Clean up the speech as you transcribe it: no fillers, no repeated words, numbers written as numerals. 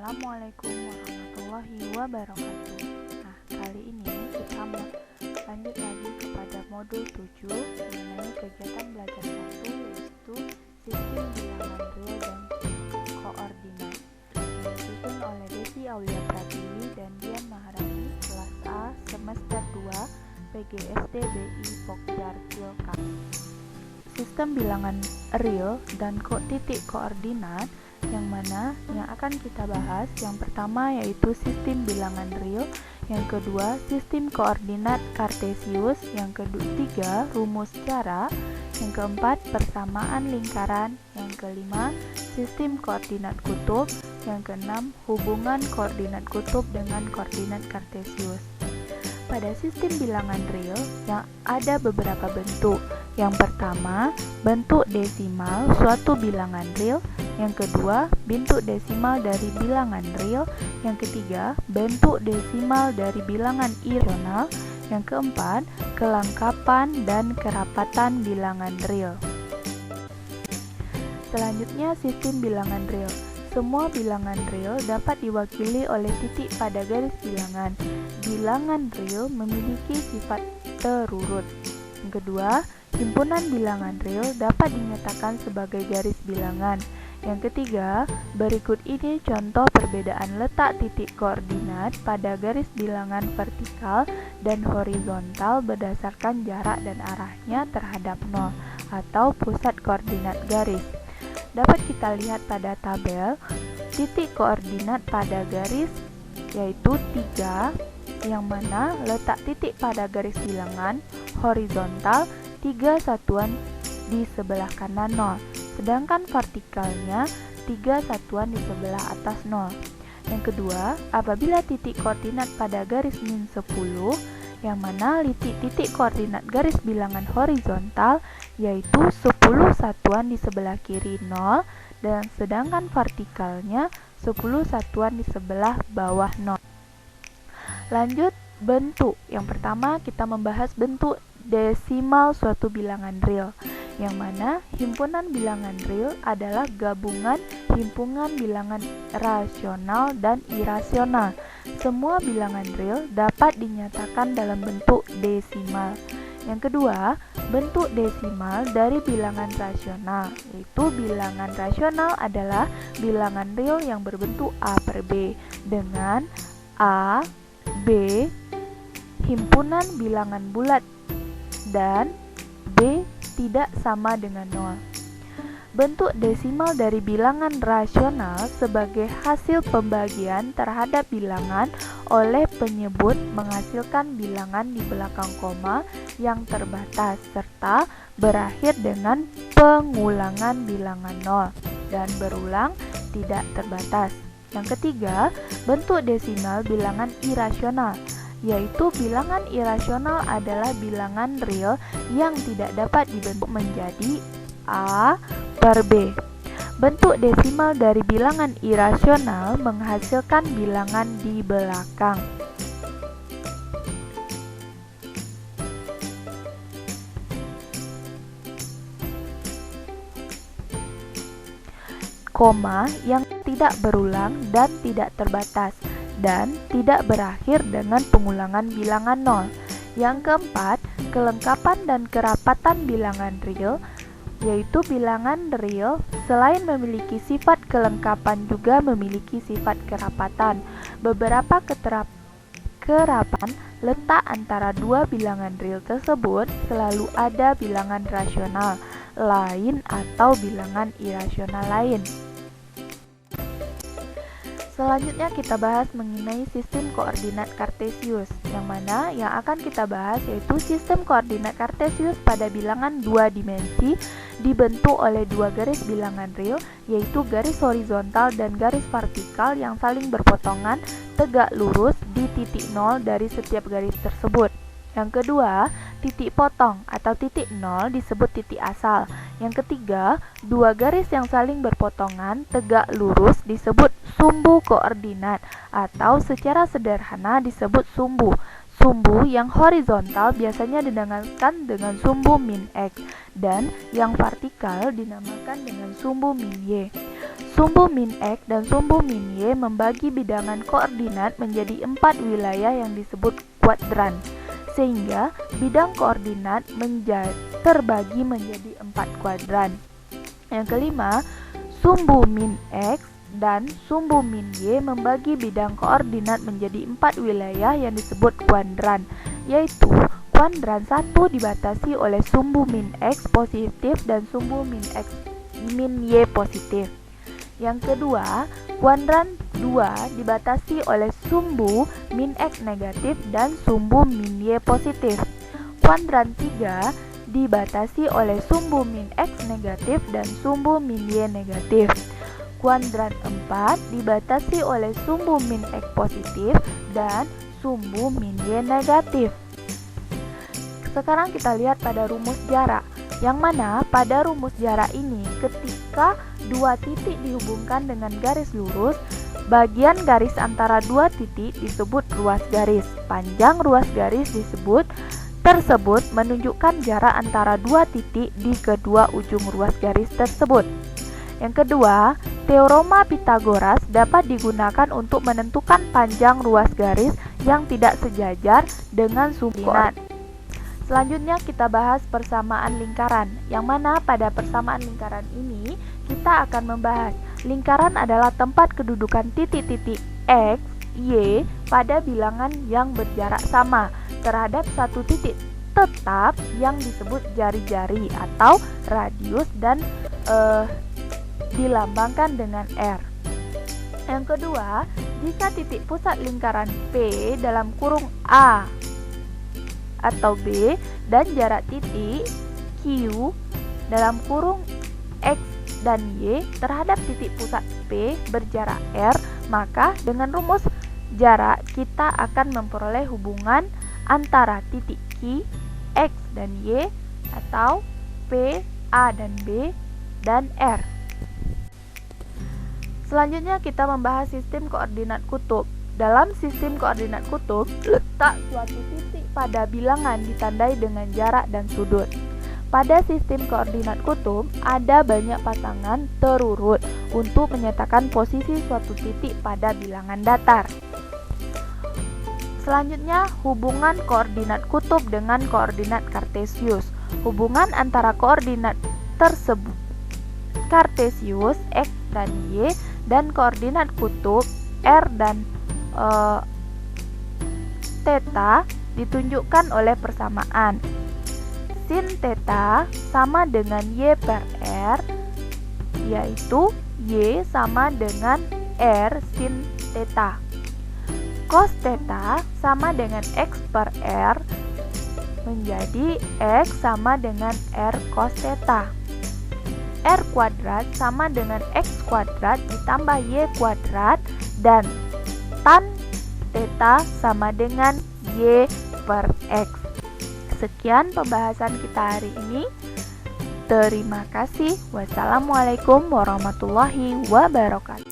Assalamualaikum warahmatullahi wabarakatuh. Nah, kali ini kita lanjut lagi kepada modul 7 mengenai kegiatan belajar 1, yaitu sistem bilangan real dan koordinat, yang disusun oleh Desi Aulia Pratiwi dan Dian Maharani, kelas A, semester 2, PGSD BI Pokjartilka. Sistem bilangan real dan titik koordinat yang akan kita bahas. Yang pertama yaitu sistem bilangan real, yang kedua sistem koordinat kartesius, yang ketiga rumus cara, yang keempat persamaan lingkaran, yang kelima sistem koordinat kutub, yang keenam hubungan koordinat kutub dengan koordinat kartesius. Pada sistem bilangan real yang ada beberapa bentuk. Yang pertama, bentuk desimal suatu bilangan real. Yang kedua, bentuk desimal dari bilangan real. Yang ketiga, bentuk desimal dari bilangan irasional. Yang keempat, kelengkapan dan kerapatan bilangan real. Selanjutnya, sistem bilangan real. Semua bilangan real dapat diwakili oleh titik pada garis bilangan. Bilangan real memiliki sifat terurut. Yang kedua, himpunan bilangan real dapat dinyatakan sebagai garis bilangan. Yang ketiga, berikut ini contoh perbedaan letak titik koordinat pada garis bilangan vertikal dan horizontal berdasarkan jarak dan arahnya terhadap 0 atau pusat koordinat garis. Dapat kita lihat pada tabel, titik koordinat pada garis yaitu 3, yang mana letak titik pada garis bilangan horizontal 3 satuan di sebelah kanan 0, sedangkan vertikalnya 3 satuan di sebelah atas 0. Yang kedua, apabila titik koordinat pada garis min 10, yang mana titik koordinat garis bilangan horizontal yaitu 10 satuan di sebelah kiri 0, dan sedangkan vertikalnya 10 satuan di sebelah bawah 0. Lanjut, bentuk. Yang pertama kita membahas bentuk desimal suatu bilangan real, yang mana himpunan bilangan real adalah gabungan himpunan bilangan rasional dan irasional. Semua bilangan real dapat dinyatakan dalam bentuk desimal. Yang kedua, bentuk desimal dari bilangan rasional, yaitu bilangan rasional adalah bilangan real yang berbentuk A per B dengan A, B, himpunan bilangan bulat dan B tidak sama dengan 0. Bentuk desimal dari bilangan rasional sebagai hasil pembagian terhadap bilangan oleh penyebut menghasilkan bilangan di belakang koma yang terbatas serta berakhir dengan pengulangan bilangan 0 dan berulang tidak terbatas. Yang ketiga, bentuk desimal bilangan irasional, yaitu bilangan irasional adalah bilangan real yang tidak dapat dibentuk menjadi A per B. Bentuk desimal dari bilangan irasional menghasilkan bilangan di belakang. Koma yang tidak berulang dan tidak terbatas, dan tidak berakhir dengan pengulangan bilangan 0. Yang keempat, kelengkapan dan kerapatan bilangan real, yaitu bilangan real selain memiliki sifat kelengkapan juga memiliki sifat kerapatan. Beberapa kerapan letak antara dua bilangan real tersebut selalu ada bilangan rasional lain atau bilangan irasional lain. Selanjutnya kita bahas mengenai sistem koordinat kartesius, yang mana yang akan kita bahas yaitu sistem koordinat kartesius pada bilangan 2 dimensi dibentuk oleh dua garis bilangan real, yaitu garis horizontal dan garis vertikal yang saling berpotongan tegak lurus di titik 0 dari setiap garis tersebut. Yang kedua, titik potong atau titik 0 disebut titik asal. Yang ketiga, dua garis yang saling berpotongan tegak lurus disebut sumbu koordinat atau secara sederhana disebut sumbu. Sumbu yang horizontal biasanya dinamakan dengan sumbu min X dan yang vertikal dinamakan dengan sumbu min Y. Sumbu min X dan sumbu min Y membagi bidangan koordinat menjadi 4 wilayah yang disebut kuadran, sehingga bidang koordinat terbagi menjadi 4 kuadran. Yang kelima, sumbu min X dan sumbu min Y membagi bidang koordinat menjadi 4 wilayah yang disebut kuadran, yaitu kuadran 1 dibatasi oleh sumbu min X positif dan sumbu min Y positif. Yang kedua, kuadran 2 dibatasi oleh sumbu min X negatif dan sumbu min Y positif. Kuadran 3 dibatasi oleh sumbu min X negatif dan sumbu min Y negatif. Kuadran 4 dibatasi oleh sumbu min X positif dan sumbu min Y negatif. Sekarang kita lihat pada rumus jarak, yang mana pada rumus jarak ini ketika dua titik dihubungkan dengan garis lurus, bagian garis antara dua titik disebut ruas garis. Panjang ruas garis tersebut menunjukkan jarak antara dua titik di kedua ujung ruas garis tersebut. Yang kedua, teorema Pythagoras dapat digunakan untuk menentukan panjang ruas garis yang tidak sejajar dengan sumbu koordinat. Selanjutnya kita bahas persamaan lingkaran, yang mana pada persamaan lingkaran ini kita akan membahas lingkaran adalah tempat kedudukan titik-titik X, Y pada bilangan yang berjarak sama terhadap satu titik tetap yang disebut jari-jari atau radius dan dilambangkan dengan R. Yang kedua, jika titik pusat lingkaran P dalam kurung A atau B dan jarak titik Q dalam kurung X dan Y terhadap titik pusat P berjarak R, maka dengan rumus jarak kita akan memperoleh hubungan antara titik Q, X dan Y atau P, A dan B dan R. Selanjutnya kita membahas sistem koordinat kutub. Dalam sistem koordinat kutub, letak suatu titik pada bilangan ditandai dengan jarak dan sudut. Pada sistem koordinat kutub, ada banyak pasangan terurut untuk menyatakan posisi suatu titik pada bilangan datar. Selanjutnya, hubungan koordinat kutub dengan koordinat kartesius. Hubungan antara koordinat tersebut kartesius X dan Y dan koordinat kutub R dan theta ditunjukkan oleh persamaan sin theta sama dengan Y per R, yaitu Y sama dengan R sin theta. Cos theta sama dengan X per R menjadi X sama dengan R cos theta. R kuadrat sama dengan X kuadrat ditambah Y kuadrat dan tan theta sama dengan Y per X. Sekian pembahasan kita hari ini. Terima kasih. Wassalamualaikum warahmatullahi wabarakatuh.